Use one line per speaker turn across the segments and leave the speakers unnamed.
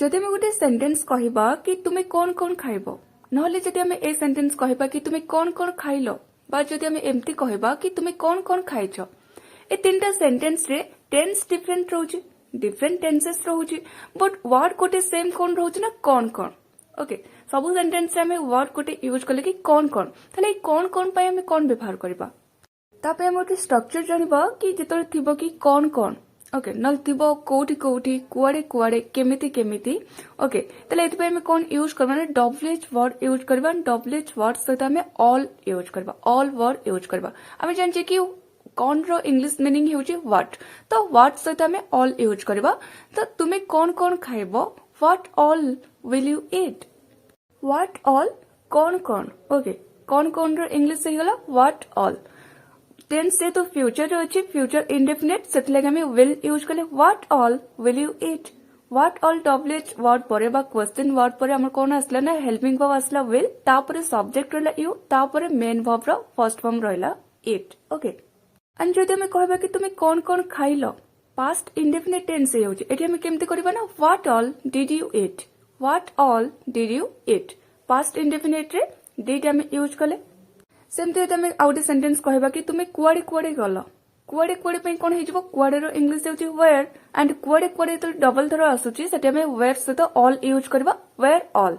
जदि आम गोटे सेंटेंस कहबा कि तुम्हें कौन कौन खाइब नहले जदि आम ए सेंटेंस कहबा कि तुम्हें कौन कौन खाइल बा जदि आम एमती कहबा कि तुम्हें कौन कौन खाइछ ए तीनटा सेंटेंस रे टेंस डिफरेंट रोचे डिफरेंट टेंसेस रोचे बट वर्ड गोटे सेम कौन रोचे ना कौन कौन ओके सब सेंटेंस रे आम वर्ड गोटे यूज कले कि कौन कौन ताले कौन कौन पाई आम कौन व्यवहार करबा तापे आम गोटे स्ट्रक्चर जानबा कि जेतले थिबो कि कौन कौन ओके नल थिबो कोठी कोठी कुआडे कुआडे केमिति केमिति ओके ताले एथि आम कौन यूज करबा ना डब्ल्यूएच वर्ड यूज करबा डब्ल्यूएच वर्ड सहित आम ऑल यूज करबा ऑल वर्ड यूज करबा आम जानिछे कि कौन रो इंग्लिश मीनिंग हेउची व्हाट तो व्हाट सहित आम ऑल यूज करबा तो तुमे कौन कौन खाइबो what all will you eat what all कौन कौन ओके कौन रो इंग्लिश हे गला व्हाट ऑल टेंस से तो फ्यूचर अच्छी फ्यूचर इंडेफिनिट से विल यूज कले what all will you eat what all WH word पर क्वेश्चन वर्ड पर हमर कोन आसला ना हेल्पिंग वर्ब आसला विल तापर सब्जेक्ट रहला यू तापर main verb row first form रहला ईट ओके एंड जदि हम कहबा कि तुमे कौन कौन खाइलो पास्ट इंडेफिनिट टेंस हे होची एठी हम केमते करबा ना what all did you eat what all did you eat past indefinite रे डिड हम यूज कले सेमती आम आउटे सेंटेंस कहबा कि तुमे कुआडे कुआडे गल कुआडे कुआडे पे कोन हे जिवो कुआडे रो इंग्लिश हेउची वेयर एंड कुआडे कुआडे तो डबल थरो आसुची सेटे हम वेयर सहित ऑल यूज करबा वेयर ऑल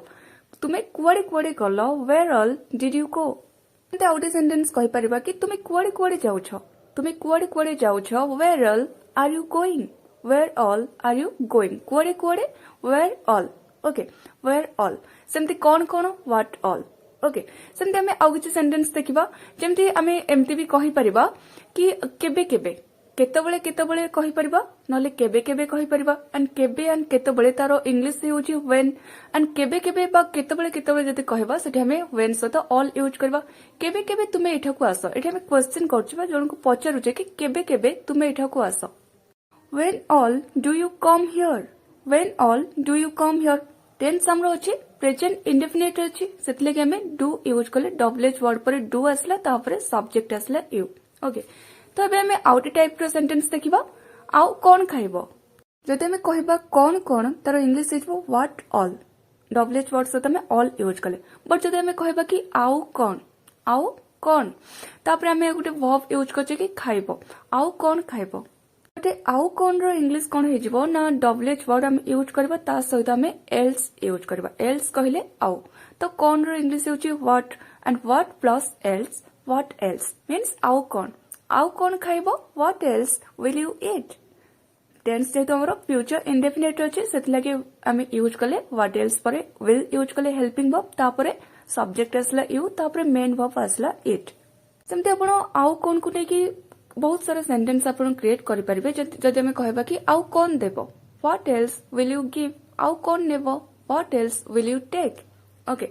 तुमे कुआडे कुआडे गल where all did you go एमती आउटे सेंटेंस कहि परिबा कि तुमे कुआडे कुआडे जाउछ तुमे कुआडे कुआडे जाउछ where all are you going where all are you going कुआडे कुआडे where all okay where all सेमती कौन कौन व्हाट ऑल ओके सेमती आम आउ किसी सेंटेंस देखा जमती आम एमती भी कहि परिबा कि केबे केबे केतबळे केतबळे कहि परिबा नले केबे केबे कहि परिबा एंड केतबळे तारो इंग्लिश हेउची व्हेन एंड केबे केबे बा केतबळे केतबळे जति कहबा सेठी हमें व्हेन सहित ऑल यूज करबा केबे केबे तुमे एठाकू आसो एठी हमें क्वेश्चन करछबा जण को पचारुचे कि केबे केबे तुमे एठाकू आसो when all do you come here when all do you come here tense हमरो अछि प्रेजेंट इंडेफिनिट अछि सेतले के हमें डू यूज करले डब्ल्यूएच वर्ड पर डू आसला तापर सब्जेक्ट आसला यू ओके तो अबे हमें आउट टाइप रो सेंटेंस देखिबा आउ कोन खाइबो जदि हमें कहबा कोन तार इंग्लिश हेजबो व्हाट ऑल डब्ल्यूएच वर्ड से हमें ऑल यूज करले बट जदि हमें कहबा कि आउ कोन तापर हमें गोटे वर्ब यूज करछे कि खाइबो आउ कोन खाइबो गोटे आउ कोन रो इंग्लिश कोन हेजिबो ना डब्ल्यूएच वर्ड हम यूज करबा ता सहित हमें एल्स यूज करबा एल्स कहले आउ तो कोन रो इंग्लिश हेउची what and what plus what else means आउ कोन खाइबो what else will you eat tense जेतो हमरो फ्यूचर इंडेफिनिट अछि सेत लागि हम यूज करले व्हाट एल्स परे विल यूज करले हेल्पिंग वर्ब तापरे सब्जेक्ट आसला यू तापरे मेन वर्ब आसला ईट सेमते आपण आउ कोन को नै कि बहुत सारा सेंटेंस आपण क्रिएट करि परिबे जदि हम कहबा कि आउ कोन देबो what else will you give आउ कोन नेबो what else will you take okay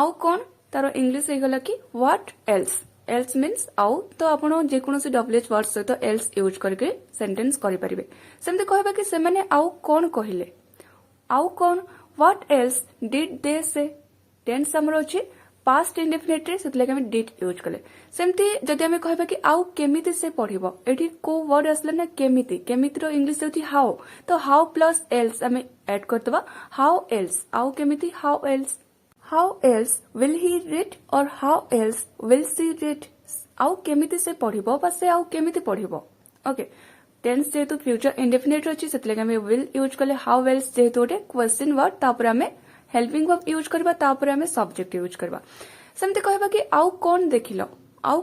आउ कोन तारो इंग्लिश हे गला कि व्हाट एल्स एल्स मींस आउ तो आपण जे कोनोसी डब्ल्यूएच वर्ड सहित एल्स यूज करके सेंटेंस करि परिबे सेमते कहबा कि से माने आउ कोन कहिले आउ कोन व्हाट एल्स डिड दे से टेंस हमरो अछि पास्ट इंडेफिनिट रे सेतले हम डिड यूज कले सेमती जदि हम कहबा कि आउ केमिति से पढिबो एठी को वर्ड असला ना केमिति रो इंग्लिश होती हाउ तो हाउ प्लस एल्स हम ऐड करतबा हाउ एल्स आउ केमिति how else will he read or how else will she read आउ केमिति से पढिबो बा से आउ केमिति पढिबो ओके टेंस जेतु फ्यूचर इंडेफिनिट अछि सेतले हम विल यूज कले हाउ एल्स जेतु ओटे क्वेश्चन वर्ड तापर हमें हेल्पिंग वर्ब यूज करबा तापर हमें सब्जेक्ट यूज करबा सेमते कहबा कि आउ कोन देखिलो आउ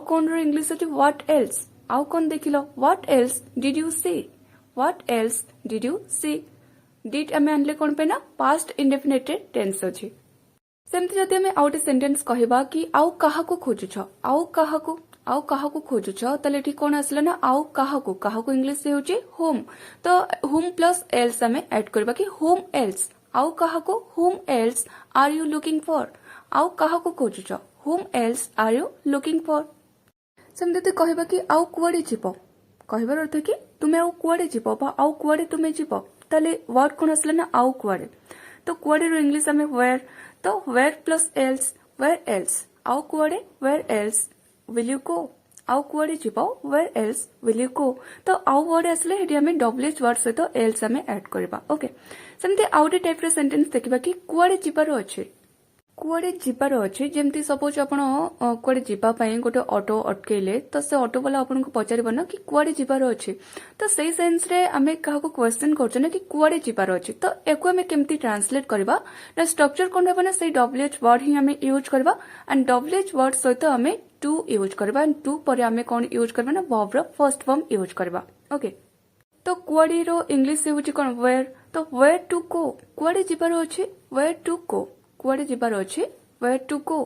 कोन रो इंग्लिश अछि व्हाट एल्स आउ कोन देखिलो what else did you see did हमें आनले कोन पे ना पास्ट इंडेफिनिट टेंस अछि सेमते जदि हमें आउट सेंटेंस कहबा कि आउ काहा को खोजुछ आउ काहा को खोजुछ तले एठी कोन आसला ना आउ काहा को इंग्लिश से होची होम तो होम प्लस एल्स हमें ऐड करबा कि होम एल्स आउ काहाको whom else are you looking for आउ काहाको खोजुछ whom else are you looking for सेमते कहबा कि आउ कुआडे जिवो कहबार अर्थ कि तुमे आउ कुआडे जिवो बा आउ कुआडे तुमे जिवो ताले वर्ड कोन आसला ना आउ कुआडे तो कुआडे रो इंग्लिश हमें वेयर तो where plus else where else आउ कुआडे where else will you go आउ कुआडे जीवो where else will you go तो आउ वर्ड आसले हेटी हमें डब्ल्यूएच वर्ड सहित एल्स हमें ऐड करबा ओके सेमते आउटे टाइप रे सेंटेंस देखिबा कि कुआडे जीवार अछि कुआडे जीवार अछि जेमती सपोज आपण कुआडे जीवा पई गोटे ऑटो अटकेले तो से ऑटो वाला आपन को पचारिबो ना कि कुआडे जीवार अछि तो सेही सेंस रे हमें काहा को क्वेश्चन करछ ना कि कुआडे जीवार अछि तो एको हमें केमती ट्रांसलेट करबा ना स्ट्रक्चर कोन होबा ना सेही डब्ल्यूएच वर्ड ही हमें यूज करबा एंड डब्ल्यूएच वर्ड सहित हमें टू यूज करबा एंड टू पर हमें कोन यूज करबा ना verb row first form use करबा ओके तो कुआडे रो इंग्लिश से होची कोन वेयर तो वेयर टू गो कुआडे जीवार अछि वेयर टू गो कुआडे जीवार अछि वेयर टू गो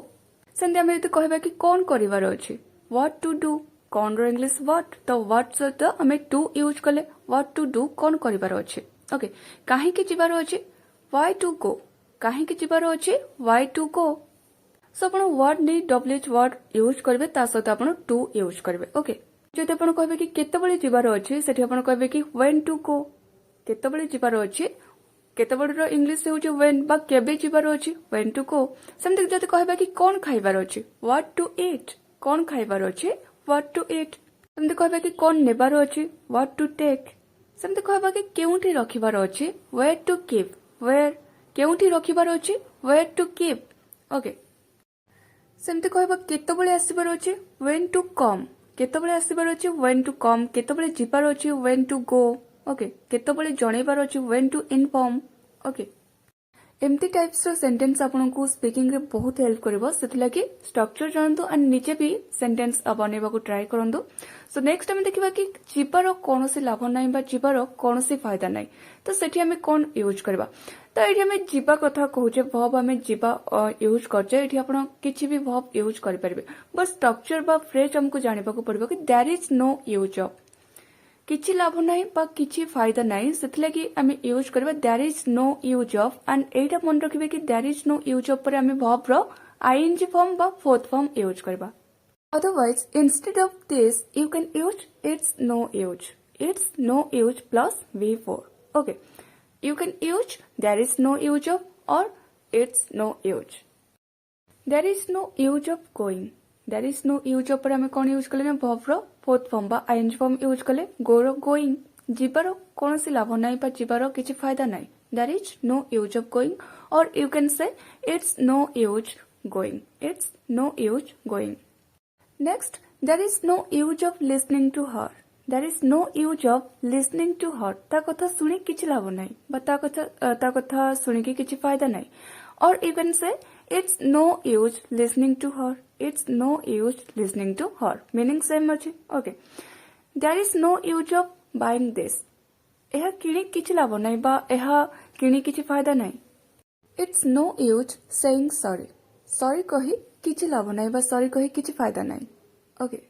सेंते हमें तो कहबा कि कोन करिवार अछि व्हाट टू डू कोन रो इंग्लिश व्हाट तो व्हाट सहित हमें टू यूज करले व्हाट टू डू कोन करिवार अछि ओके काहे कि जीवार अछि व्हाई टू गो काहे कि जीवार अछि व्हाई टू गो सो आपण वर्ड नै डब्ल्यूएच वर्ड यूज करबे ता सहित आपण टू यूज करबे ओके जदि आपण कहबे कि केतेबेले जीवार अछि सेठी आपण कहबे कि व्हेन टू गो केतेबेले जीवार अछि केतेबेले इंग्लिश होउची व्हेन बा केबे जीवार अछि व्हेन टू गो सेमते जदि कहबे कि कोन खाइबार अछि व्हाट टू ईट कोन खाइबार अछि व्हाट टू ईट सेमते कहबे कि कोन नेबार अछि व्हाट टू टेक सेमते कहबे कि केउठी रखिबार अछि वेयर टू कीप वेयर केउठी रखिबार अछि वेयर टू कीप ओके सेमते कहबा केतेबेले आसीबार अछि व्हेन टू कम केतेबेले आसीबार अछि व्हेन टू कम केतेबेले जीवार अछि व्हेन टू गो ओके केतेबेले जणेबार अछि व्हेन टू इन्फॉर्म ओके एमती टाइप्स रो सेंटेंस आपन को स्पीकिंग रे बहुत हेल्प करबो सेति लागि स्ट्रक्चर जानतो एंड निजे भी सेंटेंस बनेबा को ट्राई करंदो सो नेक्स्ट हम देखिबा कि जीवार कोनोसी लाभ नै बा जीवार कोनोसी फायदा नै तो सेठी हमें कोन यूज करबा तो एठी हमें जीवा कथा कहूचे वर्ब हमें जीवा यूज करचे एठी आपण किछि भी वर्ब यूज करि परबे बस स्ट्रक्चर बा फ्रेज हमको जानिबा को पड़बो कि there is no use of किछि लाभ नै बा किछि फायदा नै सेतलेगी हमें यूज करबा there is no use of and एटा मन रखिबे कि there is no use of पर हमें वर्ब रो आईएनजी फॉर्म बा फोर्थ फॉर्म यूज करबा otherwise instead of this you can use it's no use plus V4 okay you can use there is no use of or it's no use there is no use of going there is no use of पर हमें कौन use कले ना verb रो fourth form बा ing form use कले go रो going जीवार कौन सी लाभ नहीं पर जीवार किसी फायदा नहीं there is no use of going or you can say it's no use going next there is no use of listening to her there is no use of listening to her ता कथा सुनी किछि लाभ नै बा ता कथा सुनी के किछि फायदा नै और you can say it's no use listening to her meaning same अछि okay there is no use of buying this एहा किणी किछि लाभ नै बा एहा किणी किछि फायदा नै it's no use saying sorry कहि किछि लाभ नै बा sorry कहि किछि फायदा नै okay